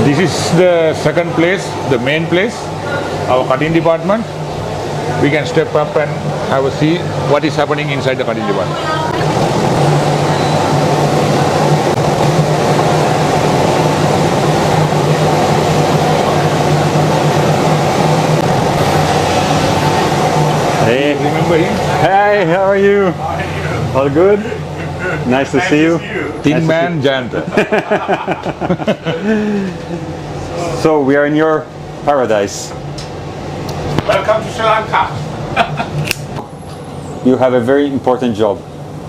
This is the second place, the main place, our cutting department. We can step up and have a see what is happening inside the cutting department. Hey, Remember him? hey, how are you? All good? Nice to see you. Thin man giant. So we are in your paradise. Welcome to Sri Lanka. You have a very important job.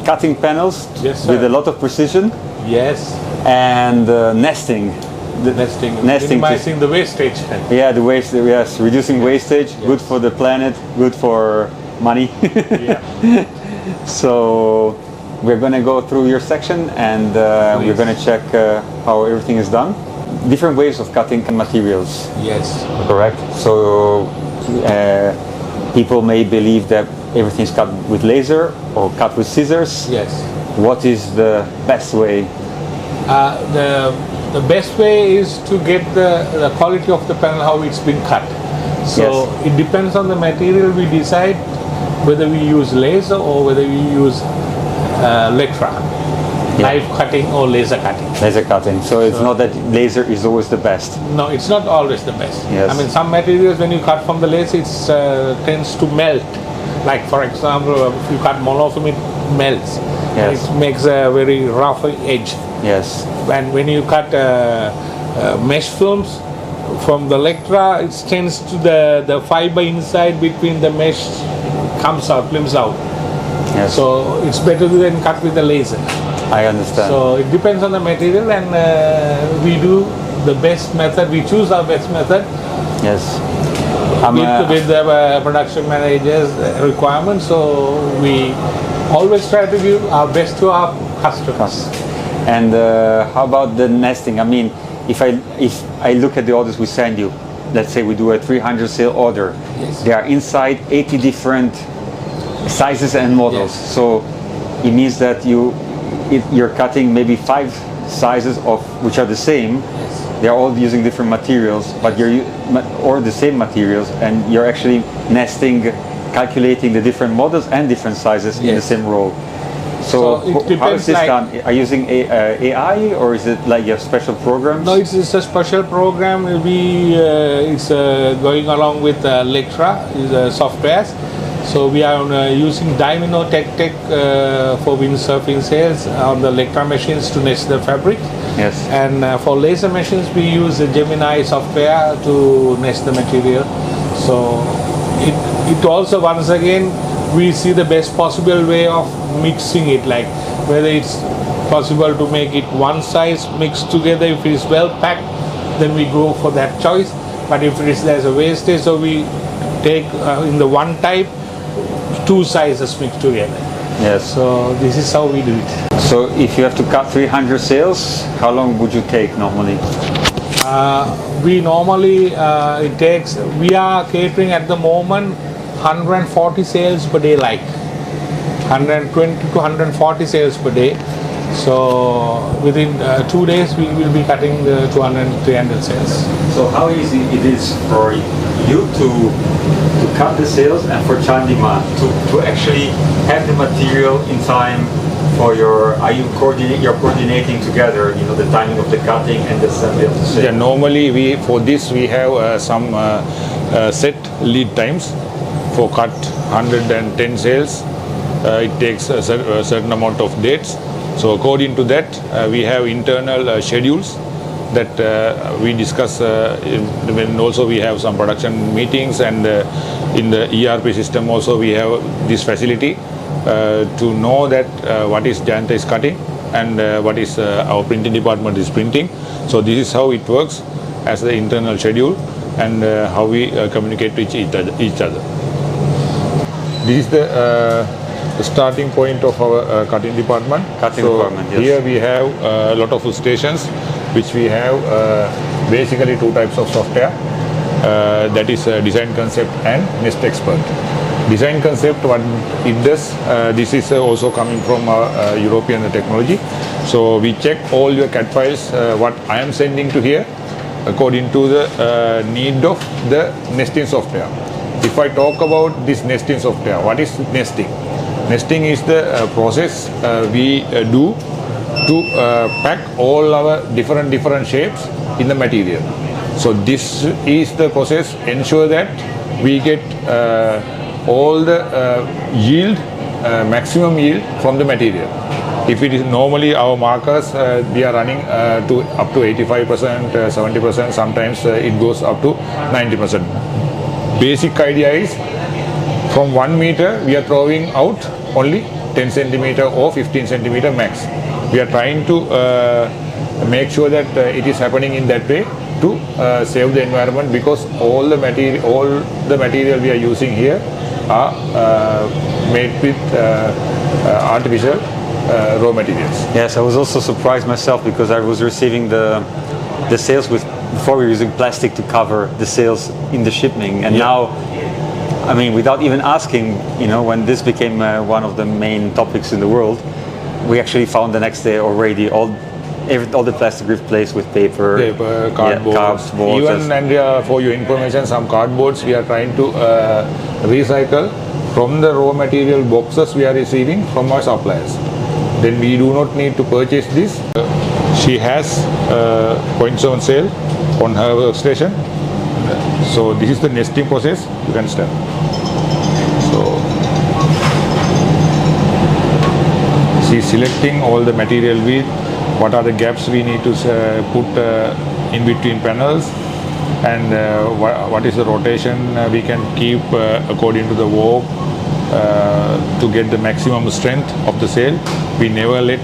Cutting panels Yes, sir. with a lot of precision Yes, and nesting. nesting, Nesting to- minimizing the wastage. Yeah, the waste, yes, reducing wastage, good for the planet, good for money. Yeah. So we're going to go through your section and we're Please. going to check how everything is done. Different ways of cutting materials, Yes. correct? So people may believe that everything's cut with laser or cut with scissors. Yes. What is the best way? The best way is to get the quality of the panel, how it's been cut. So it depends on the material. We decide whether we use laser or whether we use Electra, knife cutting or laser cutting. Laser cutting. So it's not that laser is always the best. No, it's not always the best. Yes. I mean, some materials when you cut from the laser, it tends to melt. Like for example, if you cut monofilm, it melts. Yes. It makes a very rough edge. Yes. And when you cut mesh films from the Electra, it tends to the fiber inside between the mesh comes out, flims out. Yes. So it's better than cut with the laser. I understand. So it depends on the material, and we do the best method. We choose our best method Yes. with the production manager's requirements. So we always try to give our best to our customers. And how about the nesting? I mean, if I look at the orders we send you, let's say we do a 300 sail order, Yes. there are inside 80 different sizes and models. Yes. So it means that you're cutting maybe 5 sizes of which are the same. They're all using different materials, but or the same materials, and you're actually nesting, calculating the different models and different sizes in the Yes. same row. So it how is depends, this like- done? Are you using AI or is it like you have special programs? No, it's a special program. It's going along with Electra, softwares. So we are using Dynamo Tech for windsurfing sails on the Electra machines to nest the fabric. Yes. And for laser machines, we use the Gemini software to nest the material. So it also, once again, we see the best possible way of mixing it, like whether it's possible to make it one size mixed together. If it's well packed, then we go for that choice. But if there's a wastage, so we take in the one type 2 sizes mixed together. Yes. So this is how we do it. So if you have to cut 300 sails, how long would you take normally? We normally we are catering at the moment 140 sales per day, like 120 to 140 sales per day. So within 2 days we will be cutting the 200 300 sales. So how easy it is for you to cut the sails and for Chan demand to actually have the material in time for you're coordinating together, the timing of the cutting and the assembly of the sail? Yeah, normally for this we have some set lead times. For cut 110 sails, it takes a certain amount of dates. So according to that, we have internal schedules that we discuss, when also we have some production meetings, and in the ERP system also we have this facility to know that what is Jayanta is cutting and what is our printing department is printing. So this is how it works as the internal schedule, and how we communicate with each other. This is the starting point of our cutting department. Department, yes. Here we have a lot of stations, which we have basically 2 types of software. That is Design Concept and Nest Expert. Design Concept, what it does, this is also coming from European technology. So we check all your CAD files, what I am sending to here, according to the need of the nesting software. If I talk about this nesting software, what is nesting? Nesting is the process we do to pack all our different shapes in the material. So this is the process ensure that we get all the yield, maximum yield from the material. If it is normally our markers, we are running to up to 85%, 70%, sometimes it goes up to 90%. Basic idea is from 1 meter we are throwing out only 10 centimeter or 15 centimeter max. We are trying to make sure that it is happening in that way to save the environment, because all the material we are using here are made with artificial raw materials. Yes, I was also surprised myself because I was receiving the sails before we were using plastic to cover the sails in the shipping, and now, I mean, without even asking, you know, when this became one of the main topics in the world, we actually found the next day already all the plastic replaced with paper, cardboard. cardboard. Even, and for your information, some cardboards we are trying to recycle from the raw material boxes we are receiving from our suppliers. Then we do not need to purchase this. She has .7 sail on her workstation. So this is the nesting process. You can start. So she's selecting all the material with what are the gaps we need to put in between panels, and what is the rotation we can keep according to the warp to get the maximum strength of the sail. We never let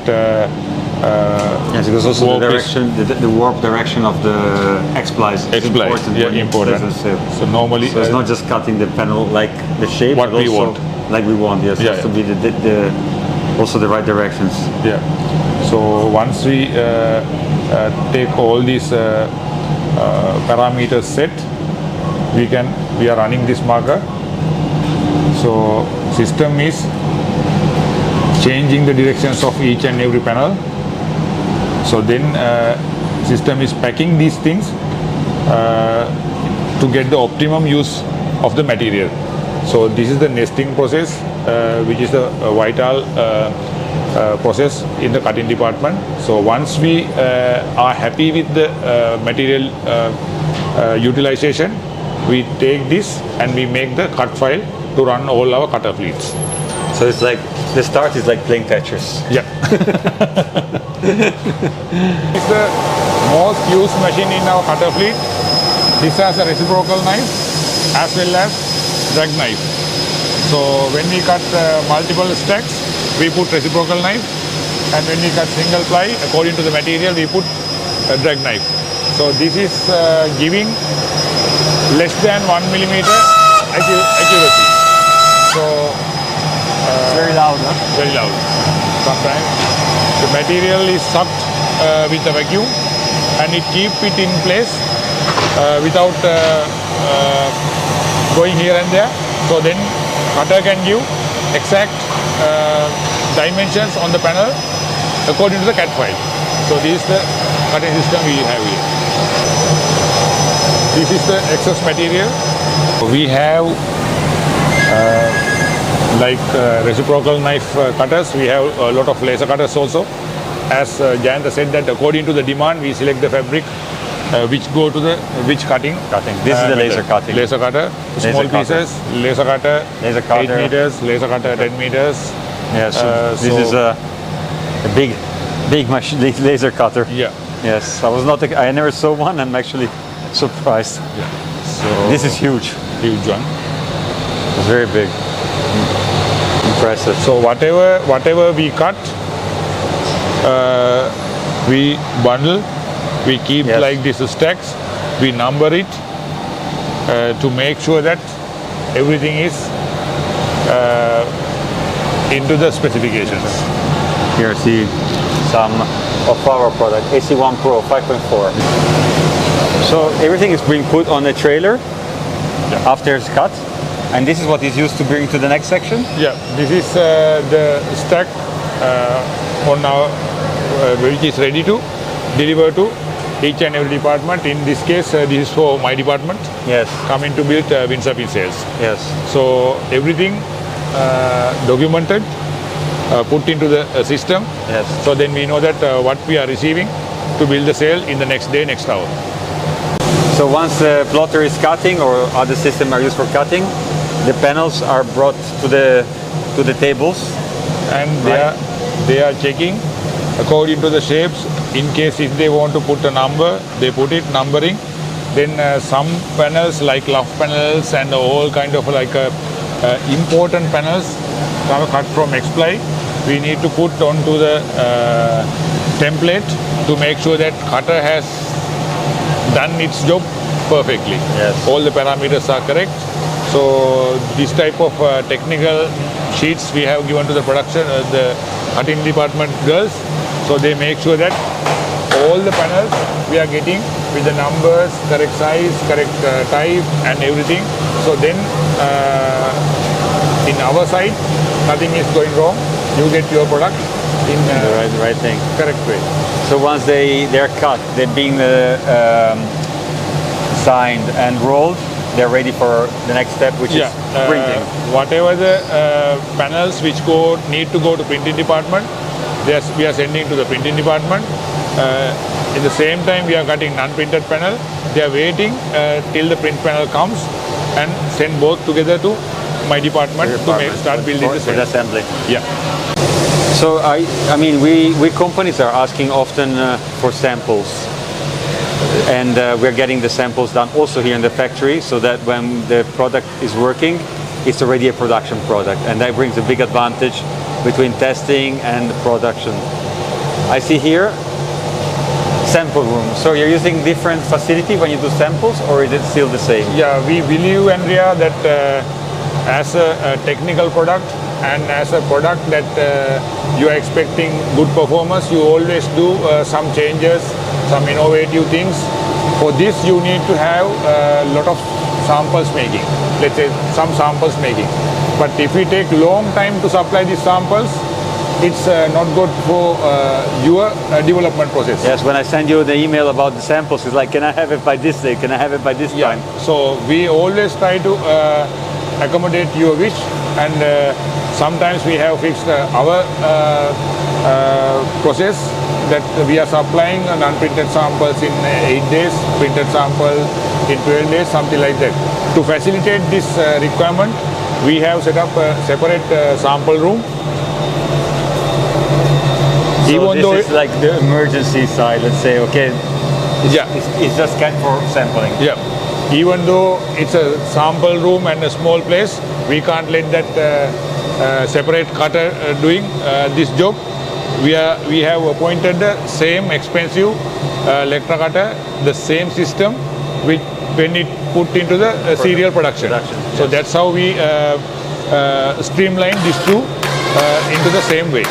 yes, because also the direction, the warp direction of the X-plies is important. Yeah, important. So normally, so it's not just cutting the panel like the shape, what but we also want. like we want. Yes, it has to be also the right directions. Yeah. So once we take all these parameters set, we are running this marker. So system is changing the directions of each and every panel. So then system is packing these things to get the optimum use of the material. So this is the nesting process, which is the vital process in the cutting department. So once we are happy with the material utilization, we take this and we make the cut file to run all our cutter fleets. So it's like the start is like playing Tetris. Yeah. It's the most used machine in our cutter fleet. This has a reciprocal knife as well as drag knife. So when we cut multiple stacks, we put reciprocal knife, and when we cut single ply, according to the material, we put a drag knife. So this is giving less than 1 millimeter accuracy. So very loud, huh? Very loud. Sometimes the material is sucked with a vacuum, and it keeps it in place without going here and there. So then cutter can give exact dimensions on the panel according to the cat file. So this is the cutting system we have here. This is the excess material. We have reciprocal knife cutters. We have a lot of laser cutters also. As Jayanta said, that according to the demand, we select the fabric which go to the cutting. This is the laser cutting. Laser cutter, small pieces, laser cutter, 8 meters, laser cutter 10 meters. Yeah, so this is a big machine, laser cutter. Yeah. Yes, I never saw one. I'm actually surprised. Yeah. So this is huge. Huge one. It's very big. Impressive. So whatever we cut, we bundle, we keep like this stacks, we number it to make sure that everything is into the specifications. Here, see some of our product, AC1 Pro 5.4. So everything is being put on a trailer after it's cut, and this is what is used to bring to the next section? Yeah, this is the stack on our which is ready to deliver to each and every department. In this case, this is for my department, Yes. coming to build windsurfing sails. Yes. So everything documented, put into the system. Yes. So then we know that what we are receiving to build the sail in the next day, next hour. So once the plotter is cutting or other systems are used for cutting, the panels are brought to the tables. And Right. they are checking according to the shapes. In case if they want to put a number, they put it numbering. Then some panels like luff panels and all kind of like important panels are cut from X-ply. We need to put onto the template to make sure that cutter has done its job perfectly. Yes. All the parameters are correct. So this type of technical sheets we have given to the production, the cutting department girls. So they make sure that all the panels we are getting with the numbers, correct size, correct type and everything. So then in our side, nothing is going wrong. You get your product in The right thing. correct way. So once they're cut, they're being signed and rolled, they're ready for the next step, which is printing. Whatever the panels which need to go to printing department, we are sending to the printing department. In the same time, we are cutting non-printed panel. They are waiting till the print panel comes and send both together to my department to start building the for sail. the assembly. Yeah. So I mean, we companies are asking often for samples, and we're getting the samples done also here in the factory, so that when the product is working, it's already a production product, and that brings a big advantage between testing and production. I see here sample room. So you're using different facility when you do samples, or is it still the same? Yeah, we believe, Andrea, that as a technical product and as a product that you are expecting good performance, you always do some changes, some innovative things. For this, you need to have a lot of samples making, let's say some samples making. But if we take long time to supply these samples, it's not good for your development process. Yes, when I send you the email about the samples, it's like, can I have it by this day? Can I have it by this time? So we always try to accommodate your wish, and sometimes we have fixed our process that we are supplying non-printed samples in 8 days, printed sample in 12 days, something like that. To facilitate this requirement, we have set up a separate sample room. So Even though this is like the emergency side, let's say, okay, yeah. it's just kept for sampling. Yeah. Even though it's a sample room and a small place, we can't let that separate cutter doing this job. We have appointed the same expensive electro cutter, the same system, which when it put into the serial production. So that's how we streamline these two into the same way.